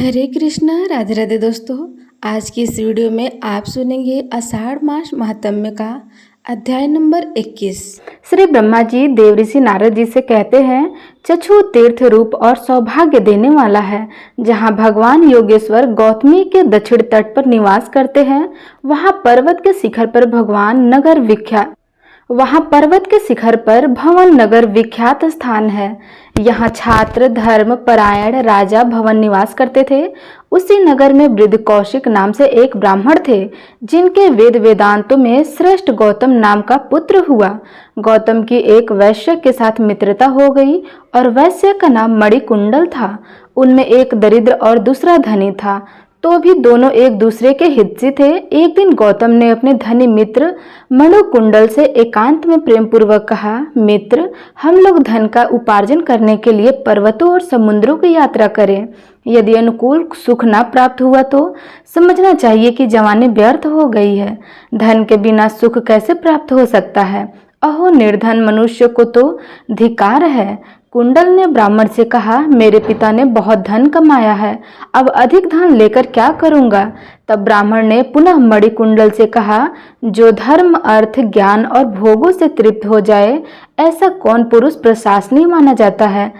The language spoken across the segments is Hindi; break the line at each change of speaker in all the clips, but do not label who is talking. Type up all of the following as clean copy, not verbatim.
हरे कृष्णा, राधे राधे दोस्तों। आज की इस वीडियो में आप सुनेंगे आषाढ़ मास महात्म्य का अध्याय नंबर 21।
श्री ब्रह्मा जी देवऋषि नारद जी से कहते हैं, चक्षु तीर्थ रूप और सौभाग्य देने वाला है। जहाँ भगवान योगेश्वर गौतमी के दक्षिण तट पर निवास करते हैं, वहाँ पर्वत के शिखर पर भवन नगर विख्यात स्थान है। यहाँ छात्र धर्म परायण राजा भवन निवास करते थे। उसी नगर में वृद्ध कौशिक नाम से एक ब्राह्मण थे, जिनके वेदांतों में श्रेष्ठ गौतम नाम का पुत्र हुआ। गौतम की एक वैश्य के साथ मित्रता हो गई और वैश्य का नाम मणिकुंडल था। उनमें एक दरिद्र और दूसरा धनी था, तो भी दोनों एक दूसरे के हितैषी थे। एक दिन गौतम ने अपने धनी मित्र मणिकुंडल से एकांत में प्रेम पूर्वक कहा, मित्र, हम लोग धन का उपार्जन करने के लिए पर्वतों और समुद्रों की यात्रा करें। यदि अनुकूल सुख न प्राप्त हुआ तो समझना चाहिए कि जवानी व्यर्थ हो गई है। धन के बिना सुख कैसे प्राप्त हो सकता है? अहो निर्धन मनुष्य को तो धिक्कार है। कुंडल ने ब्राह्मण से कहा, मेरे पिता ने बहुत धन कमाया है, अब अधिक धन लेकर क्या करूंगा? तब ब्राह्मण ने पुनः मणिकुंडल से कहा, जो धर्म अर्थ ज्ञान और भोगों से तृप्त हो जाए, ऐसा कौन पुरुष प्रशंसनीय माना जाता है?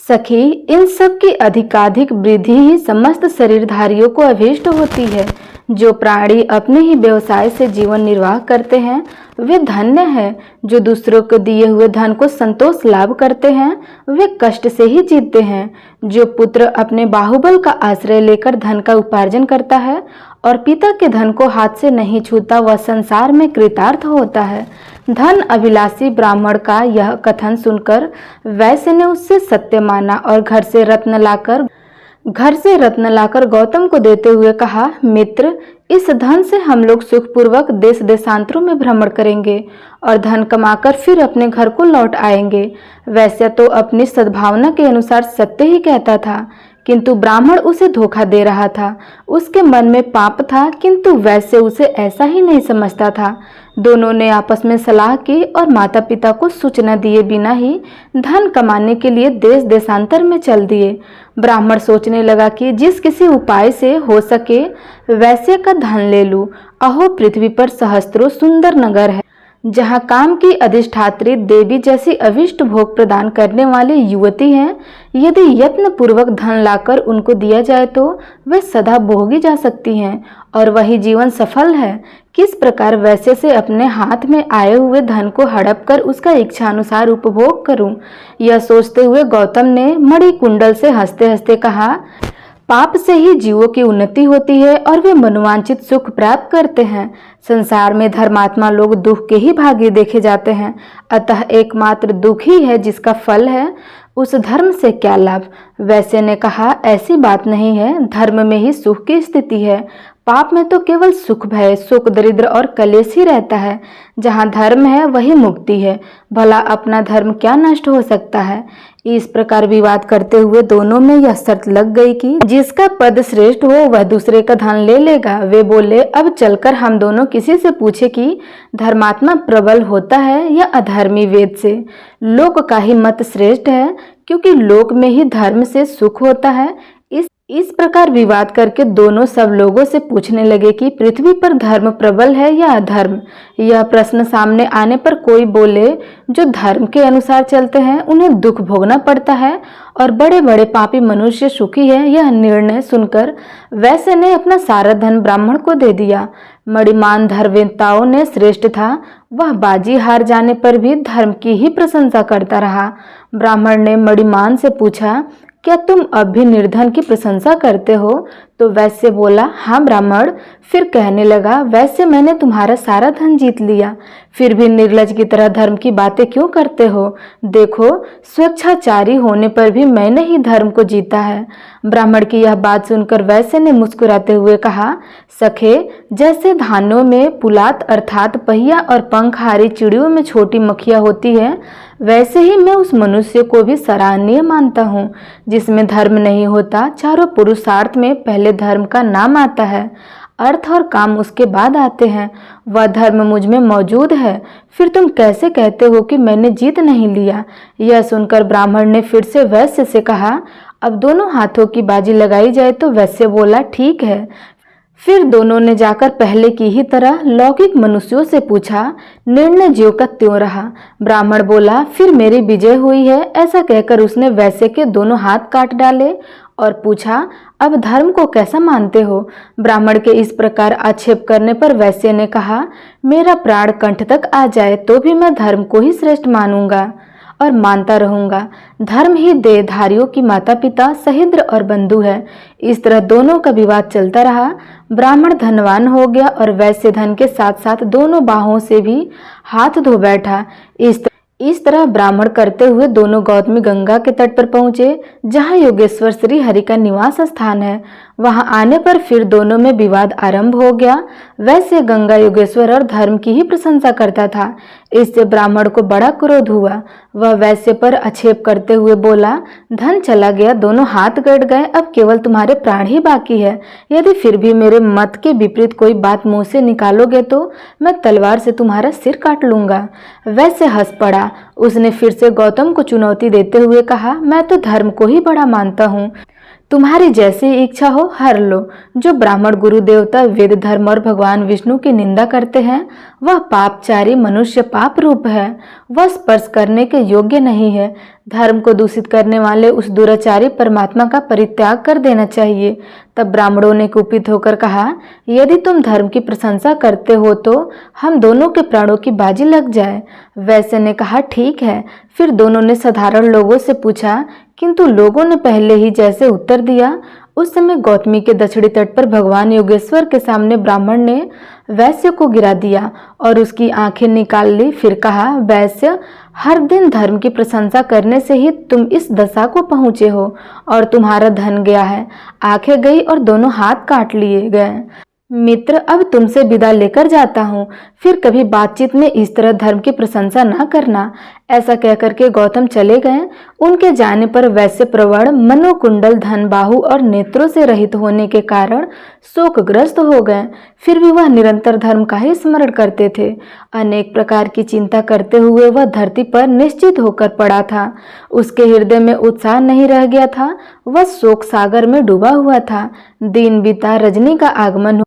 सखी, इन सब की अधिकाधिक वृद्धि ही समस्त शरीरधारियों को अभीष्ट होती है। जो प्राणी अपने ही व्यवसाय से जीवन निर्वाह करते हैं, वे धन्य हैं। जो दूसरों को दिए हुए धन को संतोष लाभ करते हैं, वे कष्ट से ही जीतते हैं। जो पुत्र अपने बाहुबल का आश्रय लेकर धन का उपार्जन करता है और पिता के धन को हाथ से नहीं छूता, वह संसार में कृतार्थ होता है। धन अभिलाषी ब्राह्मण का यह कथन सुनकर वैश्य ने उससे सत्य माना और घर से रत्न लाकर गौतम को देते हुए कहा, मित्र, इस धन से हम लोग सुखपूर्वक देश देशांतरों में भ्रमण करेंगे और धन कमाकर फिर अपने घर को लौट आएंगे। वैश्य तो अपनी सद्भावना के अनुसार सत्य ही कहता था, किंतु ब्राह्मण उसे धोखा दे रहा था। उसके मन में पाप था, किंतु वैश्य उसे ऐसा ही नहीं समझता था। दोनों ने आपस में सलाह की और माता पिता को सूचना दिए बिना ही धन कमाने के लिए देश देशांतर में चल दिए। ब्राह्मण सोचने लगा कि जिस किसी उपाय से हो सके वैश्य का धन ले लूं। अहो पृथ्वी पर सहस्त्रों सुंदर नगर है, जहाँ काम की अधिष्ठात्री देवी जैसी अविष्ट भोग प्रदान करने वाली युवती हैं। यदि यत्न पूर्वक धन लाकर उनको दिया जाए तो वे सदा भोगी जा सकती हैं और वही जीवन सफल है। किस प्रकार वैश्य से अपने हाथ में आए हुए धन को हड़प कर उसका इच्छानुसार उपभोग करूं? यह सोचते हुए गौतम ने मणिकुंडल से हंसते हंसते कहा, पाप से ही जीवों की उन्नति होती है और वे मनोवांछित सुख प्राप्त करते हैं। संसार में धर्मात्मा लोग दुख के ही भागी देखे जाते हैं, अतः एकमात्र दुख ही है जिसका फल है। उस धर्म से क्या लाभ? वैश्य ने कहा, ऐसी बात नहीं है, धर्म में ही सुख की स्थिति है। पाप में तो केवल सुख भय सुख दरिद्र और कलेश ही रहता है। जहाँ धर्म है वही मुक्ति है। भला अपना धर्म क्या नष्ट हो सकता है? इस प्रकार विवाद करते हुए दोनों में यह शर्त लग गई कि जिसका पद श्रेष्ठ हो वह दूसरे का धन ले लेगा। वे बोले, अब चलकर हम दोनों किसी से पूछे कि धर्मात्मा प्रबल होता है या अधर्मी? वेद से लोक का ही मत श्रेष्ठ है, क्योंकि लोक में ही धर्म से सुख होता है। इस प्रकार विवाद करके दोनों सब लोगों से पूछने लगे कि पृथ्वी पर धर्म प्रबल है या अधर्म। यह प्रश्न सामने आने पर कोई बोले, जो धर्म के अनुसार चलते हैं उन्हें दुख भोगना पड़ता है और बड़े बड़े पापी मनुष्य सुखी है। यह निर्णय सुनकर वैश्य ने अपना सारा धन ब्राह्मण को दे दिया। मणिमान धर्मवेताओं ने श्रेष्ठ था, वह बाजी हार जाने पर भी धर्म की ही प्रशंसा करता रहा। ब्राह्मण ने मणिमान से पूछा, क्या तुम अब भी निर्धन की प्रशंसा करते हो? तो वैश्य बोला, हाँ ब्राह्मण। फिर कहने लगा, वैश्य, मैंने तुम्हारा सारा धन जीत लिया, फिर भी निर्लज की तरह धर्म की बातें क्यों करते हो? देखो, स्वेच्छाचारी होने पर भी मैंने ही धर्म को जीता है। ब्राह्मण की यह बात सुनकर वैश्य ने मुस्कुराते हुए कहा, सखे, जैसे धानों में पुलात अर्थात पहिया और पंखहारी चिड़ियों में छोटी मक्खियां होती है, वैसे ही मैं उस मनुष्य को भी सराहनीय मानता हूँ जिसमें धर्म नहीं होता। चारों पुरुषार्थ में पहले धर्म का नाम आता है, अर्थ और काम उसके बाद आते हैं। वह धर्म मुझ में मौजूद है, फिर तुम कैसे कहते हो कि मैंने जीत नहीं लिया? यह सुनकर ब्राह्मण ने फिर से वैश्य से कहा, अब दोनों हाथों की बाजी लगाई जाए तो वैश्य बोला, ठीक है। फिर दोनों ने जाकर पहले की ही तरह लौकिक मनुष्यों से पूछा, निर्णय ज्यों का त्यों रहा। ब्राह्मण बोला, फिर मेरी विजय हुई है। ऐसा कहकर उसने वैश्य के दोनों हाथ काट डाले और पूछा, अब धर्म को कैसा मानते हो। ब्राह्मण के इस प्रकार आक्षेप करने पर वैश्य ने कहा, मेरा प्राण कंठ तक आ जाए तो भी मैं धर्म को ही श्रेष्ठ मानूंगा और मानता रहूंगा। धर्म ही देहधारियों की माता पिता, सहिद्र और बंधु है। इस तरह दोनों का विवाद चलता रहा। ब्राह्मण धनवान हो गया और वैश्य धन के साथ साथ दोनों बाहों से भी हाथ धो बैठा। इस तरह ब्राह्मण करते हुए दोनों गौतमी गंगा के तट पर पहुंचे, जहां योगेश्वर श्री हरि का निवास स्थान है। वहां आने पर फिर दोनों में विवाद आरंभ हो गया। वैसे गंगा योगेश्वर और धर्म की ही प्रशंसा करता था। इससे ब्राह्मण को बड़ा क्रोध हुआ। वह वैश्य पर आक्षेप करते हुए बोला, धन चला गया, दोनों हाथ कट गए, अब केवल तुम्हारे प्राण ही बाकी है। यदि फिर भी मेरे मत के विपरीत कोई बात मुंह से निकालोगे तो मैं तलवार से तुम्हारा सिर काट लूंगा। वैश्य हंस पड़ा। उसने फिर से गौतम को चुनौती देते हुए कहा, मैं तो धर्म को ही बड़ा मानता हूँ, तुम्हारी जैसी इच्छा हो हर लो। जो ब्राह्मण गुरु देवता वेद धर्म और भगवान विष्णु की निंदा करते हैं वह पापचारी मनुष्य पाप रूप है, वह स्पर्श करने के योग्य नहीं है। धर्म को दूषित करने वाले उस दुराचारी परमात्मा का परित्याग कर देना चाहिए। तब ब्राह्मणों ने कुपित होकर कहा, यदि तुम धर्म की प्रशंसा करते हो तो हम दोनों के प्राणों की बाजी लग जाए। वैश्य ने कहा, ठीक है। फिर दोनों ने साधारण लोगों से पूछा, किंतु लोगों ने पहले ही जैसे उत्तर दिया। उस समय गौतमी के दक्षिणी तट पर भगवान योगेश्वर के सामने ब्राह्मण ने वैश्य को गिरा दिया और उसकी आंखें निकाल ली। फिर कहा, वैश्य, हर दिन धर्म की प्रशंसा करने से ही तुम इस दशा को पहुंचे हो और तुम्हारा धन गया है। आंखें गई और दोनों हाथ काट लिए गए। मित्र, अब तुमसे विदा लेकर जाता हूँ, फिर कभी बातचीत में इस तरह धर्म की प्रशंसा ना करना। ऐसा कहकर के गौतम चले गए। उनके जाने पर वैश्य प्रवण, मनोकुंडल, धन, बाहु और नेत्रों से रहित होने के कारण शोकग्रस्त हो गए। फिर भी वह निरंतर धर्म का ही स्मरण करते थे। अनेक प्रकार की चिंता करते हुए वह धरती पर निश्चित होकर पड़ा था। उसके हृदय में उत्साह नहीं रह गया था, वह शोक सागर में डूबा हुआ था। दिन बीता, रजनी का आगमन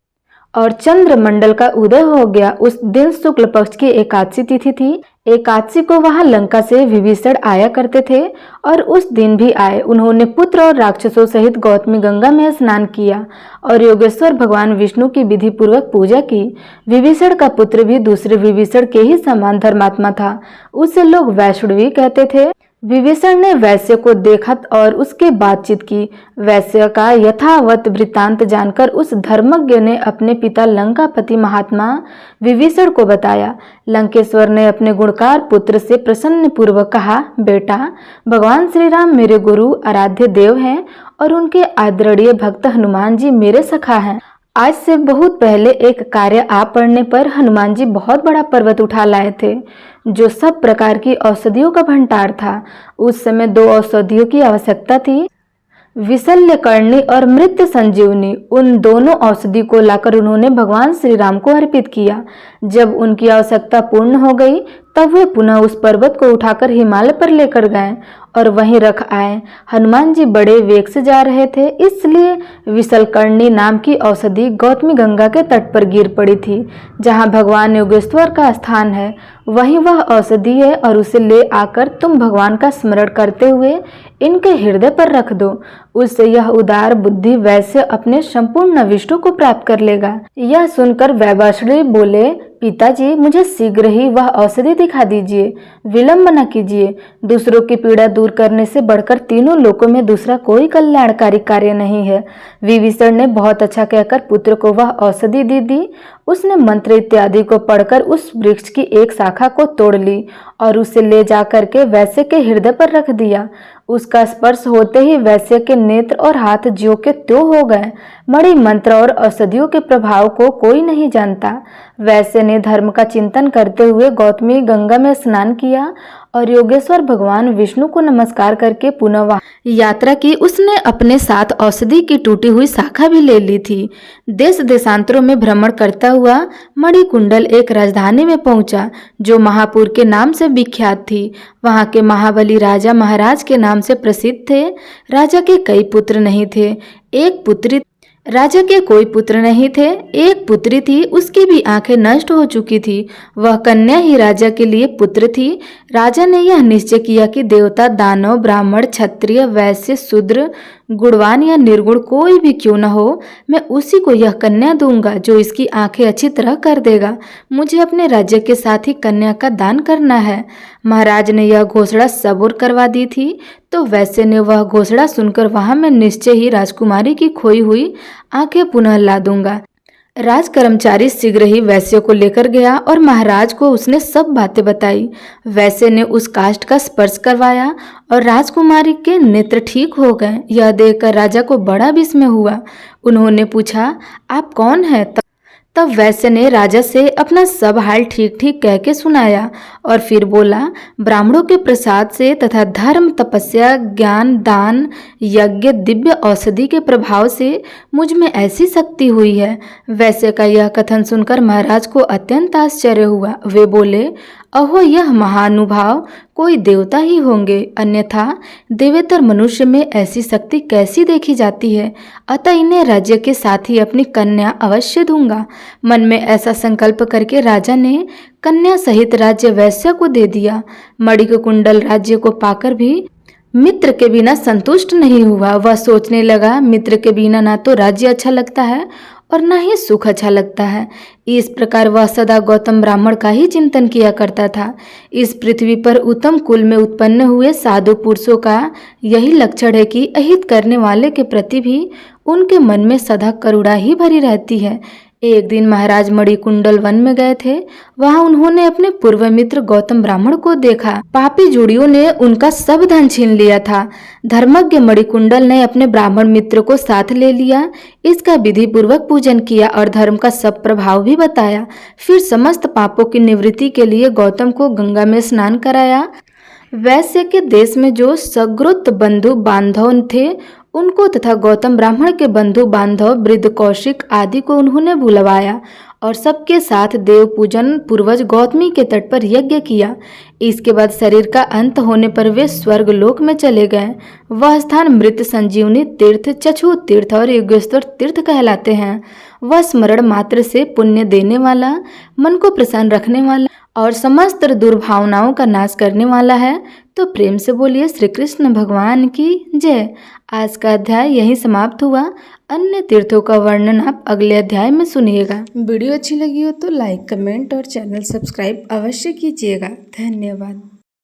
और चंद्रमंडल का उदय हो गया। उस दिन शुक्ल पक्ष की एकादशी तिथि थी। एकादशी को वहां लंका से विभीषण आया करते थे और उस दिन भी आए। उन्होंने पुत्र और राक्षसों सहित गौतमी गंगा में स्नान किया और योगेश्वर भगवान विष्णु की विधि पूर्वक पूजा की। विभीषण का पुत्र भी दूसरे विभीषण के ही समान धर्मात्मा था। उसे लोग वैष्णवी कहते थे। विभीषण ने वैश्य को देखा और उसके बातचीत की। वैश्य का यथावत वृत्तांत जानकर उस धर्मज्ञ ने अपने पिता लंकापति महात्मा विभीषण को बताया। लंकेश्वर ने अपने गुणकार पुत्र से प्रसन्न पूर्वक कहा, बेटा, भगवान श्री राम मेरे गुरु आराध्य देव हैं और उनके आदरणीय भक्त हनुमान जी मेरे सखा हैं। आज से बहुत पहले एक कार्य आ पड़ने पर हनुमान जी बहुत बड़ा पर्वत उठा लाए थे, जो सब प्रकार की औषधियों का भंडार था। उस समय 2 औषधियों की आवश्यकता थी, विशल्यकर्णी और मृत्यु संजीवनी। उन दोनों औषधि को लाकर उन्होंने भगवान श्री राम को अर्पित किया। जब उनकी आवश्यकता पूर्ण हो गई तब वे पुनः उस पर्वत को उठाकर हिमालय पर लेकर गए और वहीं रख आए। हनुमान जी बड़े वेग से जा रहे थे, इसलिए विशल्यकर्णी नाम की औषधि गौतमी गंगा के तट पर गिर पड़ी थी, जहां भगवान योगेश्वर का स्थान है। वहीं वह औषधि है और उसे ले आकर तुम भगवान का स्मरण करते हुए इनके हृदय पर रख दो। उससे यह उदार बुद्धि वैश्य अपने संपूर्ण विष्णु को प्राप्त कर लेगा। यह सुनकर वैवाश्री बोले, पिताजी, मुझे शीघ्र ही वह औषधि दिखा दीजिए, विलंब न कीजिए। दूसरों की पीड़ा दूर करने से बढ़कर तीनों लोकों में दूसरा कोई कल्याणकारी कार्य नहीं है। विभीषण ने बहुत अच्छा कहकर पुत्र को वह औषधि दे दी। उसने मंत्र इत्यादि को पढ़कर उस वृक्ष की एक शाखा को तोड़ ली और उसे ले जाकर के वैश्य के हृदय पर रख दिया। उसका स्पर्श होते ही वैश्य के नेत्र और हाथ ज्यों के त्यों हो गए। मणि मंत्र और औषधियों के प्रभाव को कोई नहीं जानता। वैश्य ने धर्म का चिंतन करते हुए गौतमी गंगा में स्नान किया और योगेश्वर भगवान विष्णु को नमस्कार करके पुनः वहां यात्रा की। उसने अपने साथ औषधि की टूटी हुई शाखा भी ले ली थी। देश देशांतरों में भ्रमण करता हुआ मणिकुंडल एक राजधानी में पहुंचा जो महापुर के नाम से विख्यात थी। वहां के महाबली राजा महाराज के नाम से प्रसिद्ध थे। राजा के कई पुत्र नहीं थे, एक पुत्री राजा के कोई पुत्र नहीं थे, एक पुत्री थी, उसकी भी आंखें नष्ट हो चुकी थी। वह कन्या ही राजा के लिए पुत्र थी। राजा ने यह निश्चय किया कि देवता, दानव, ब्राह्मण, क्षत्रिय, वैश्य, शूद्र, गुणवान या निर्गुण कोई भी क्यों न हो, मैं उसी को यह कन्या दूंगा जो इसकी आंखें अच्छी तरह कर देगा। मुझे अपने राज्य के साथ ही कन्या का दान करना है। महाराज ने यह घोषणा सबूर करवा दी थी, तो वैश्य ने वह घोषणा सुनकर वहां मैं निश्चय ही राजकुमारी की खोई हुई आंखें पुनः ला दूंगा। राज कर्मचारी शीघ्र ही वैश्य को लेकर गया और महाराज को उसने सब बातें बताई। वैश्य ने उस काष्ठ का स्पर्श करवाया और राजकुमारी के नेत्र ठीक हो गए। यह देखकर राजा को बड़ा विस्मय हुआ। उन्होंने पूछा, आप कौन हैं? तब वैश्य ने राजा से अपना सब हाल ठीक ठीक कह के सुनाया और फिर बोला, ब्राह्मणों के प्रसाद से तथा धर्म, तपस्या, ज्ञान, दान, यज्ञ, दिव्य औषधि के प्रभाव से मुझ में ऐसी शक्ति हुई है। वैश्य का यह कथन सुनकर महाराज को अत्यंत आश्चर्य हुआ। वे बोले, अहो, यह महानुभाव कोई देवता ही होंगे, अन्यथा देवेतर मनुष्य में ऐसी शक्ति कैसी देखी जाती है। अतः इन्हें राज्य के साथ ही अपनी कन्या अवश्य दूंगा। मन में ऐसा संकल्प करके राजा ने कन्या सहित राज्य वैश्य को दे दिया। मणिकुंडल राज्य को पाकर भी मित्र के बिना संतुष्ट नहीं हुआ। वह सोचने लगा, मित्र के बिना ना तो राज्य अच्छा लगता है और न ही सुख अच्छा लगता है। इस प्रकार वह सदा गौतम ब्राह्मण का ही चिंतन किया करता था। इस पृथ्वी पर उत्तम कुल में उत्पन्न हुए साधु पुरुषों का यही लक्षण है कि अहित करने वाले के प्रति भी उनके मन में सदा करुणा ही भरी रहती है। एक दिन महाराज मणिकुंडल वन में गए थे। वहां उन्होंने अपने पूर्व मित्र गौतम ब्राह्मण को देखा। पापी जोड़ियों ने उनका सब धन छीन लिया था। धर्मज्ञ मणिकुंडल ने अपने ब्राह्मण मित्र को साथ ले लिया, इसका विधि पूर्वक पूजन किया और धर्म का सब प्रभाव भी बताया। फिर समस्त पापों की निवृत्ति के लिए गौतम को गंगा में स्नान कराया। वैश्य के देश में जो सगृत बंधु बांधव थे उनको तथा गौतम ब्राह्मण के बंधु बांधव वृद्ध कौशिक आदि को उन्होंने बुलवाया और सबके साथ देव पूजन पूर्वज गौतमी के तट पर यज्ञ किया। इसके बाद शरीर का अंत होने पर वे स्वर्ग लोक में चले गए। वह स्थान मृत संजीवनी तीर्थ, चक्षु तीर्थ और योगेश्वर तीर्थ कहलाते हैं। वह स्मरण मात्र से पुण्य देने वाला, मन को प्रसन्न रखने वाला और समस्त दुर्भावनाओं का नाश करने वाला है। तो प्रेम से बोलिए श्री कृष्ण भगवान की जय। आज का अध्याय यहीं समाप्त हुआ। अन्य तीर्थों का वर्णन आप अगले अध्याय में सुनिएगा।
वीडियो अच्छी लगी हो तो लाइक, कमेंट और चैनल सब्सक्राइब अवश्य कीजिएगा। धन्यवाद।